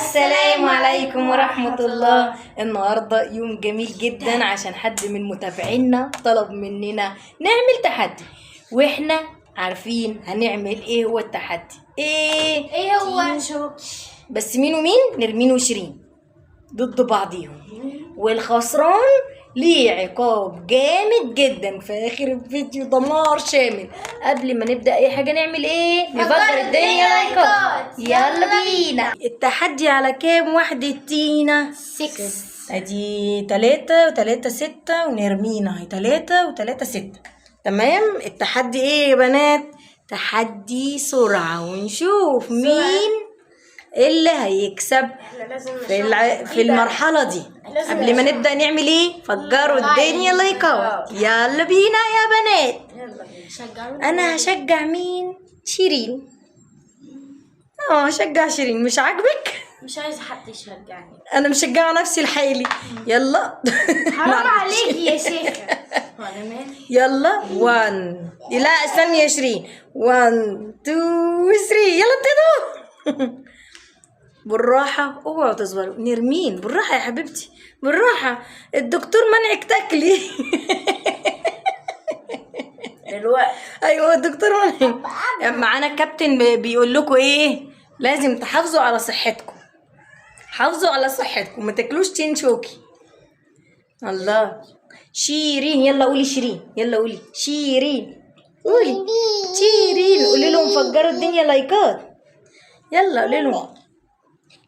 السلام عليكم ورحمة الله. النهاردة يوم جميل جدا عشان حد من متابعينا طلب مننا نعمل تحدي، واحنا عارفين هنعمل ايه هو التحدي. ايه هو؟ بس مين ومين؟ نرمين وشيرين ضد بعضيهم، والخسران ليه عقاب جامد جدا في اخر الفيديو، دمار شامل. قبل ما نبدا اي حاجه نعمل ايه؟ نفجر الدنيا لايكات. يلا بينا. التحدي على كام واحده تينا؟ 6. ادي 3 و3 6 ونرمين اهي 3 و3 6. تمام. التحدي ايه يا بنات؟ تحدي سرعه، ونشوف مين اللي هيكسب في المرحلة دي. قبل ما نبدأ نعمل ايه؟ فجروا الدنيا لايكات. يلا بينا يا بنات. انا هشجع مين؟ شيرين. هشجع شيرين. مش عاجبك؟ مش عايزه حد يشجعني، انا مشجعه نفسي لحالي. يلا حرام عليكي يا شيخه. يلا 1 لا استني يا شيرين. 1 2 3 يلا ابتدوا. بالراحة، اوعوا تصبروا. نرمين بالراحة يا حبيبتي، بالراحة. الدكتور منعك تاكلي. دلوقتي ايوه الدكتور منعك. معانا الكابتن بيقول لكم ايه؟ لازم تحافظوا على صحتكم، حافظوا على صحتكم، ما تاكلوش تين شوكي. الله. شيرين يلا قولي شيرين، يلا قولي شيرين، قولي شيرين. قولي لهم فجروا الدنيا لايكات. يلا قولي لهم.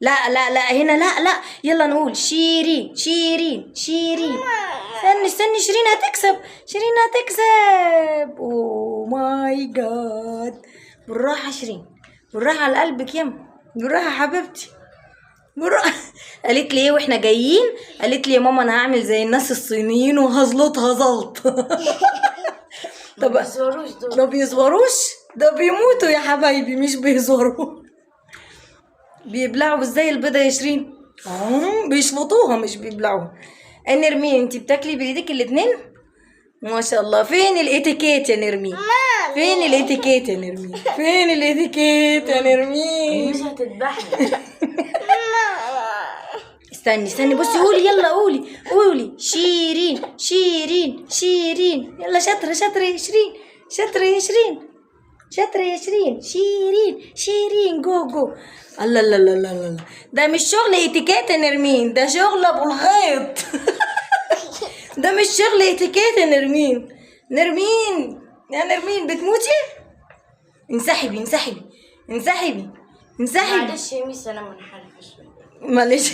لا لا لا هنا لا. يلا نقول شيرين شيرين شيرين. استني شيرين هتكسب، شيرين هتكسب. اوه ماي جاد. بالراحة شيرين، بالراحة على قلبك يما، بالراحة حبيبتي، بالراحة. قالت لي ايه واحنا جايين؟ قالت لي يا ماما انا هعمل زي الناس الصينيين وهزلطها زلط. طب ما بيصوروش، ده بيموتوا يا حبايبي مش بيصوروا. بيبلعوا ازاي البيضة يا شيرين؟ بيشفطوها مش بيبلعوها. نرمين انت بتاكلي بايدك الاتنين؟ ما شاء الله. فين الاتيكيت يا نرمين؟ فين الاتيكيت يا نرمين؟ فين الاتيكيت يا نرمين؟ مش هتذبحني. استني بصي. قولي يلا قولي شيرين شيرين شيرين. يلا شاطرة يا شيرين، شاطرة يا شيرين، شاطرة يا شيرين. شيرين جو. الله لا لا لا لا، ده مش شغل اتيكيت يا نرمين، ده شغل ابو الغيط. ده مش شغل اتيكيت يا نرمين. يا نرمين بتموتي. انسحبي. معلش يا ميس انا منحرفه شويه. معلش.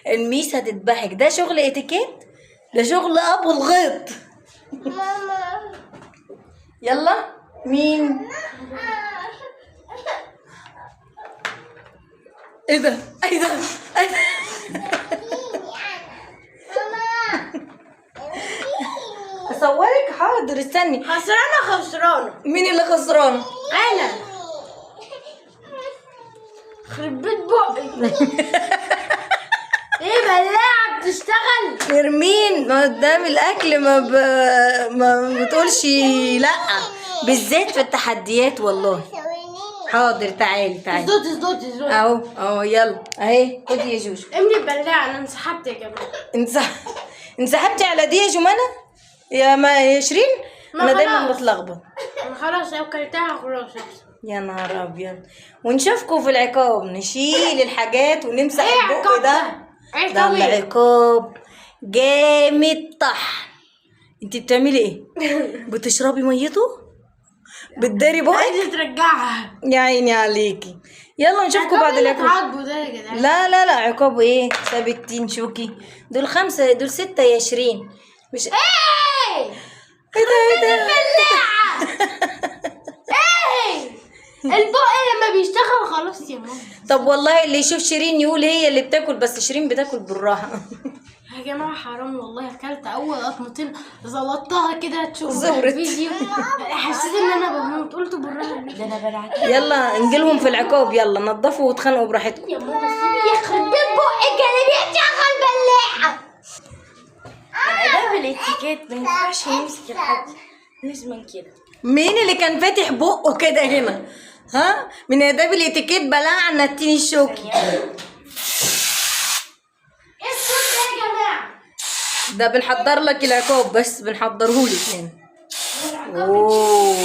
الميس هتذبحك. ده شغل اتيكيت، ده شغل ابو الغيط. ماما يلا مين؟ ايه ده؟ اصورك؟ حاضر استني. خسرانه. مين اللي خسران؟ انا. خرب بيت بقي. ايه بلاعه بتشتغل؟ نرمين ما قدام الاكل ما بتقولش لا، بالذات في التحديات والله. حاضر تعالي اسدوتي اهو يلا اهي خدي يا جوجو. املي البلاعه. انا انسحبت يا جماعه. انسحبتي على دي يا جمانة يا شيرين؟ انا دايما بتلخبط. انا خلاص اكلتها خلاص. يا نهار ابيض. ونشوفكم في العقاب. نشيل الحاجات ونمسح البق ده العقاب جامد طحن. انت بتعملي ايه؟ بتشربي ميته؟ بتداري بقك؟ عايزه ترجعها. يا عيني عليكي. يلا نشوفكم بعد العقاب. تعاقبوا ده يا جدعان. لا عقاب ايه؟ ثابتين شوكي. دول 5 دول 6 يا شيرين. مش ايه ده؟ البلاعه. ايه البق لما بيشتغل خلاص يا ماما. طب والله اللي يشوف شيرين يقول هي اللي بتاكل، بس شيرين بتاكل بالراحه. يا جماعه حرام والله. اكلت اول قطمتين زلطتها كده تشوفوا زورت. الفيديو. حسيت ان انا بموت. قلت بالراحه ده انا بلعت. يلا نجيلهم في العقاب. يلا نضفوا واتخانقوا براحتكم. يا ماما سيبي يخرب بيت بقك اللي بيشغل بلاعه. ده بالاتيكيت ما ينفعش يمسك الحد لازم كده. مين اللي كان فاتح بقه كده هنا؟ ها؟ من آداب الاتيكيت بلعنا التين الشوكي. ده بنحضر لك العقاب، بس بنحضرهولك هنا. اوه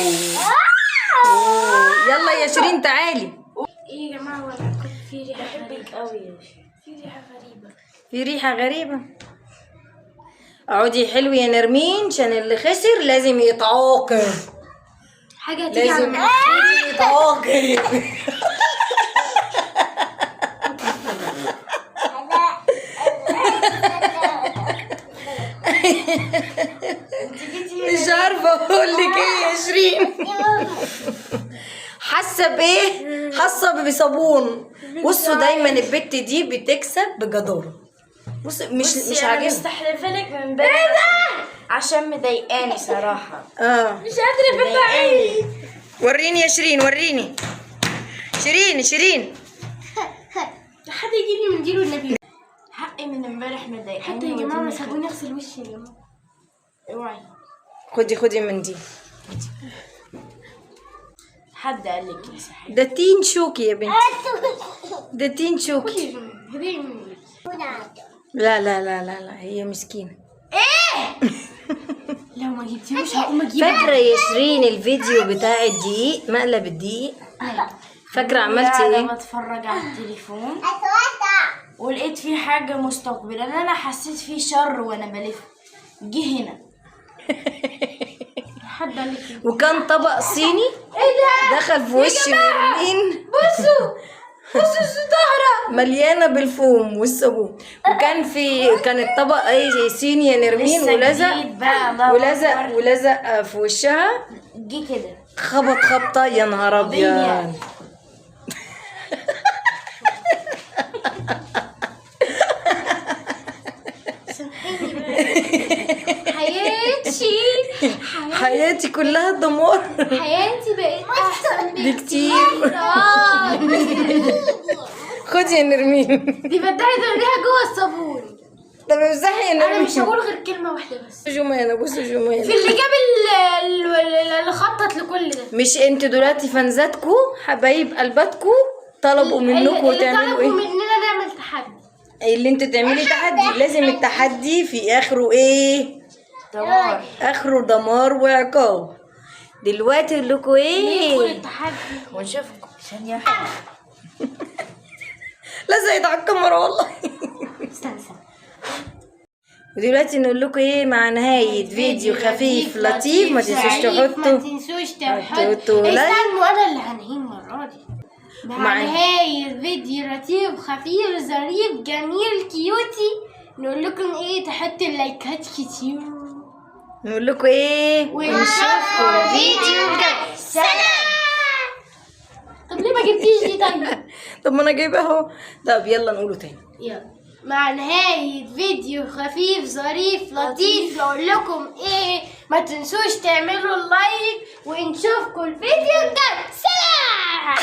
يلا يا شيرين تعالي. ايه يا جماعه، ولا في ريحه بحبك قوي يا في ريحه غريبه. في ريحة غريبة. اقعدي حلو يا نرمين، عشان اللي خسر لازم يتعاقب. حاجه هتيجي على لازم يتعاقب. مش عارفة اقول لك ايه يا شيرين. حاسة بايه؟ حاسة بصابون. بصوا دايما البت دي بتكسب بجدارة. بص مش عاجبني. مستحلفه لك من بدري عشان مضايقاني صراحه. مش قادره افتح. وريني يا شيرين، وريني شيرين. حد يجيب لي منديل والنبي. حقي من امبارح مضايقاني. حتى يا جماعه ما سابوني اغسل وشي يا جماعه. اوعي خدي منديل. حد قال لك يا صاحبي؟ ده تين شوكي يا بنتي، ده تين شوكي. لا هي مسكينة. ايه؟ لو ما جبتيهوش هقوم اجيبه. فاكرة يا شيرين الفيديو بتاع الدقيق، مقلب الدقيق؟ فاكرة عملتي ايه؟ انا بتفرج على التليفون ولقيت فيه حاجة مستقبلا، انا حسيت فيه شر وانا بلف، جه هنا. حد قال لك وكان طبق صيني. ايه ده؟ دخل في وش نرمين. بصوا الستارة مليانة بالفوم والصابون. وكان كان الطبق اي صيني يا نرمين، ولزق في وشها. جه كده خبطة يا نهار ابيض. حياتي كلها دمار. حياتي بقت احسن بكتير. خدي يا نرمين. دي بدها يدريها جوه الصابون. طب امسحي يا نرمين. انا مش هقول غير كلمه واحده بس. جمانة، بصوا جمانة في اللي جاب اللي خطط لكل ده. مش انتوا دلوقتي فانزاتكوا حبايب قلباتكوا طلبوا منكم تعملوا ايه؟ طلبوا مننا نعمل تحدي. اللي انتوا تعملي تحدي، لازم التحدي في اخره ايه؟ دمار. اخره دمار وعقاب. دلوقتي اقول لكم ايه؟ ندخل التحدي ونشوفكم ثانيه واحده. لزقت على الكاميرا والله. استنى. ودلوقتي نقول لكم ايه مع نهاية فيديو خفيف لطيف. ما تنسوش تحطوا لايك. استنوا انا اللي هنهي المرة دي. مع نهاية فيديو لطيف خفيف ظريف جميل كيوتي نقول لكم ايه، تحطوا اللايكات كتير. نقول لكم ايه؟ ونشوفكم الفيديو الجاي. سلام. طب ليه ما جبتيش دي طيب؟ طب ما انا جايبه اهو. طب يلا نقوله تاني. يلا. مع نهاية فيديو خفيف ظريف لطيف نقول لكم ايه، ما تنسوش تعملوا اللايك ونشوفكم الفيديو الجاي. سلام.